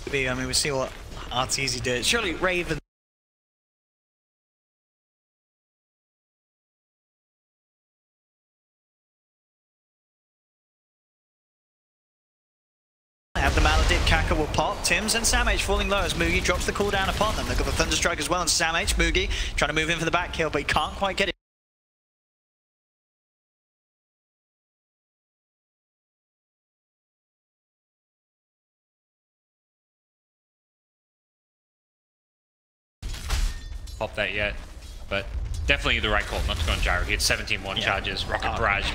I mean, we see what Arteezy did. Surely Raven have the Maladip. Kaka will pop. Tims and Samh falling low as Mugi drops the cooldown upon them. They've got the Thunderstrike as well, and Samh, Mugi trying to move in for the back kill, but he can't quite get it. Pop that yet, but definitely the right call not to go on gyro. He had 17-1 charges, rocket barrage.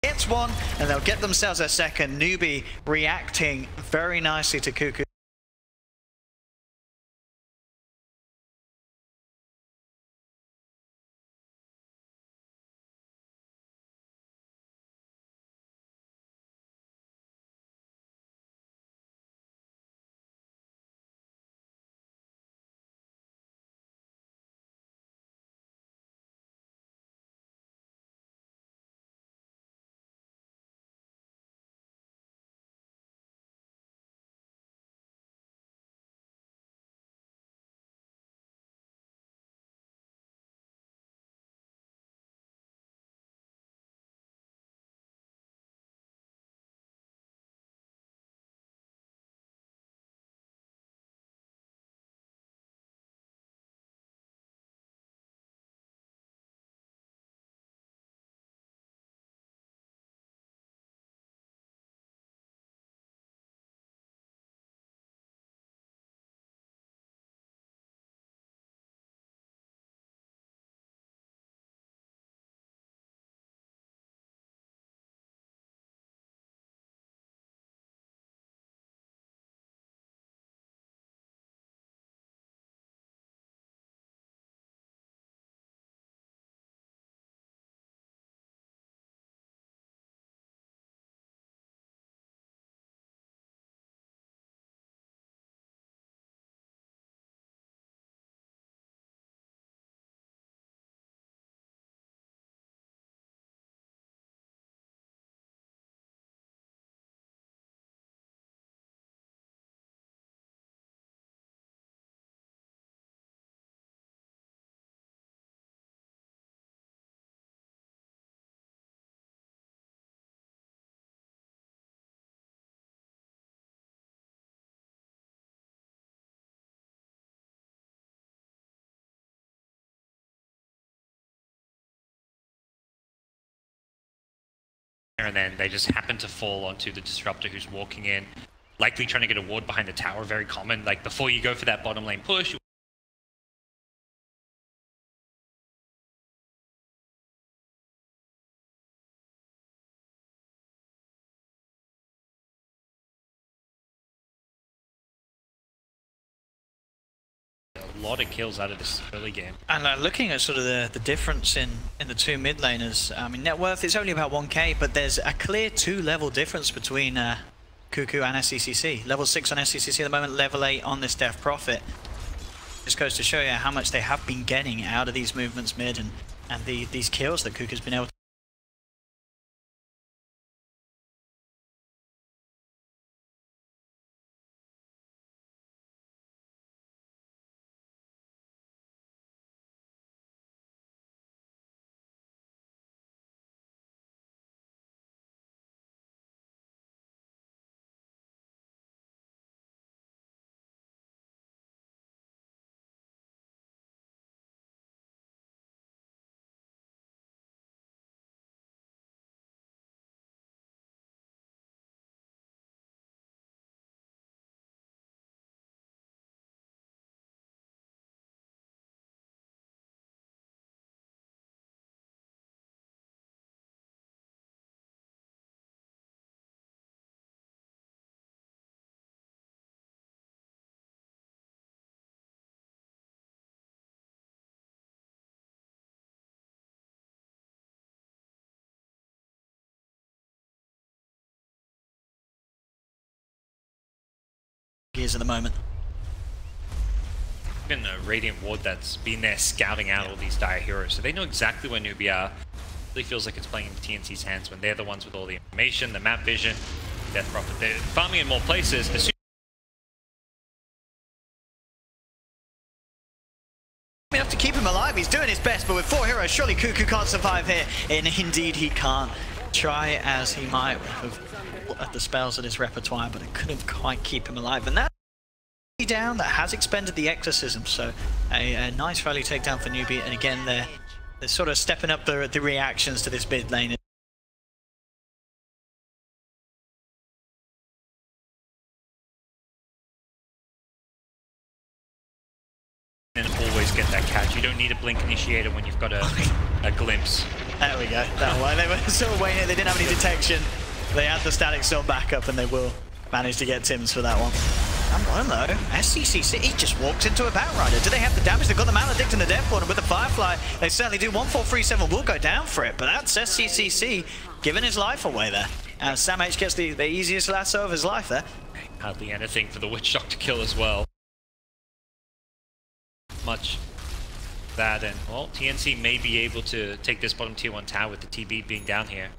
Gets one, and they'll get themselves a second. Newbee reacting very nicely to Cuckoo. And then they just happen to fall onto the Disruptor who's walking in, likely trying to get a ward behind the tower, very common. Like, before you go for that bottom lane push, a lot of kills out of this early game. And looking at sort of the difference in the two mid laners, I mean, net worth is only about 1k, but there's a clear 2-level difference between Cuckoo and SCCC. Level 6 on SCCC at the moment, level 8 on this Death Prophet. Just goes to show you how much they have been getting out of these movements mid and these kills that Cuckoo's been able to gears at the moment. Even a Radiant Ward that's been there scouting out all these dire heroes, so they know exactly where Newbee are. Really feels like it's playing in TNC's hands when they're the ones with all the information, the map vision, Death Prophet. They're farming in more places. Enough to keep him alive, he's doing his best, but with 4 heroes, surely Cuckoo can't survive here. And indeed he can't. Try as he might have the spells at his repertoire, but it couldn't quite keep him alive. And that down that has expended the exorcism, so a nice value takedown for Newbee. And again, they're sort of stepping up the reactions to this mid lane. And always get that catch. You don't need a blink initiator when you've got a glimpse. There we go. That one. They were sort of waiting. They didn't have any detection. They had the static storm backup, and they will manage to get Tims for that one. And one though, SCCC, he just walked into a Batrider. Do they have the damage? They've got the Maledict and the Death Ward, and with the Firefly, they certainly do. 1437 will go down for it, but that's SCCC giving his life away there. And Sam H gets the easiest lasso of his life there. Hardly anything for the Witch Doctor kill as well. Much that, and well, TNC may be able to take this bottom tier 1 tower with the TB being down here.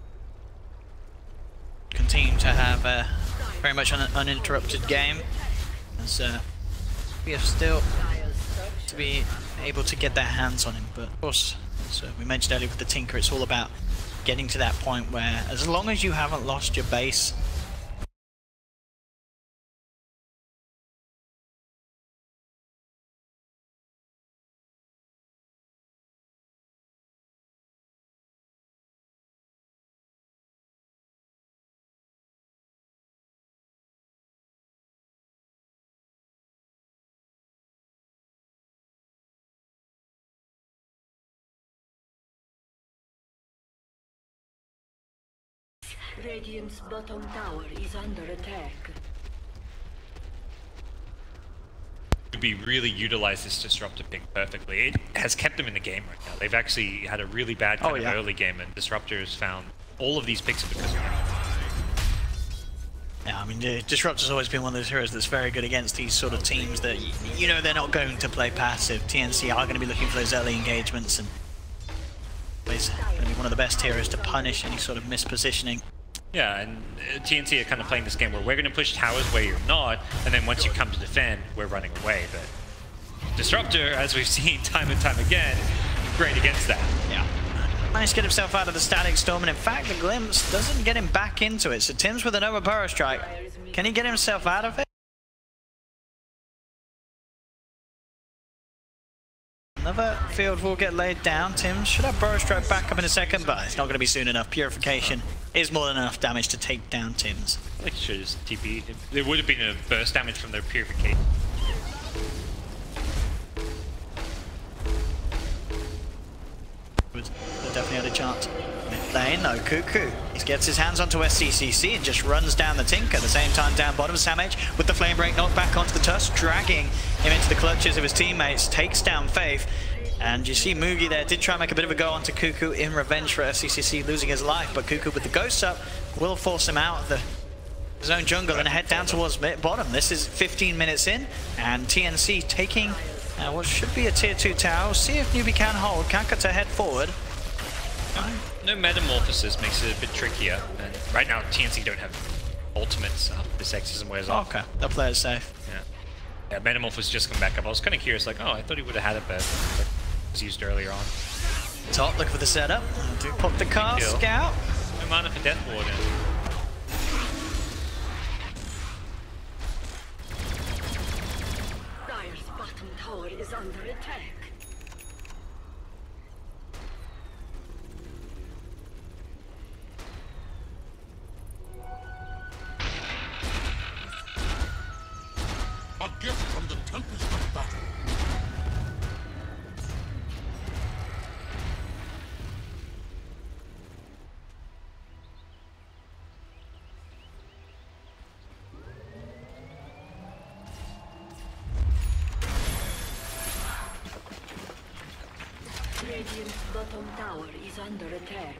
Continue to have very much an uninterrupted game, as we have still to be able to get their hands on him. But of course, as we mentioned earlier with the Tinker, it's all about getting to that point where, as long as you haven't lost your base, Radiant's bottom tower is under attack. Newbee really utilized this Disruptor pick perfectly. It has kept them in the game right now. They've actually had a really bad kind of early game, and Disruptor has found all of these picks because of him. Yeah, I mean, Disruptor's always been one of those heroes that's very good against these sort of teams that, you know, they're not going to play passive. TNC are going to be looking for those early engagements, and he's going to be one of the best heroes to punish any sort of mispositioning. Yeah, and TNC are kind of playing this game where we're going to push towers where you're not, and then once you come to defend, we're running away. But Disruptor, as we've seen time and time again, great against that. Yeah. Managed to get himself out of the static storm, and in fact, the glimpse doesn't get him back into it. So Tims with an over burrow strike. Can he get himself out of it? Another field will get laid down. Tims should have burrow strike back up in a second, but it's not going to be soon enough. Purification is more than enough damage to take down Tims. I think it should have TP. There would have been a burst damage from their Purification. They definitely had a chance. Mid lane, no, Cuckoo. He gets his hands onto SCCC and just runs down the Tinker. At the same time, down bottom, Sam H with the Flame Break knocked back onto the Tusk, dragging him into the clutches of his teammates, takes down Faith. And you see Mugi there did try and make a bit of a go onto Cuckoo in revenge for SCCC losing his life, but Cuckoo with the Ghosts up will force him out of his own jungle and head down towards bottom. This is 15 minutes in, and TNC taking what should be a tier 2 tower. We'll see if Newbee can hold. Kanka to head forward. No Metamorphosis makes it a bit trickier, and right now TNC don't have ultimates after this exorcism wears off. Okay, they'll play it safe. Yeah, Metamorphosis just come back up. I was kind of curious, like, oh, I thought he would have had it, but it was used earlier on. Top, looking for the setup. Do pop the car, scout. No mana for Death Ward. Dire's bottom tower is under attack. A gift from the tempest of battle. Radiant's bottom tower is under attack.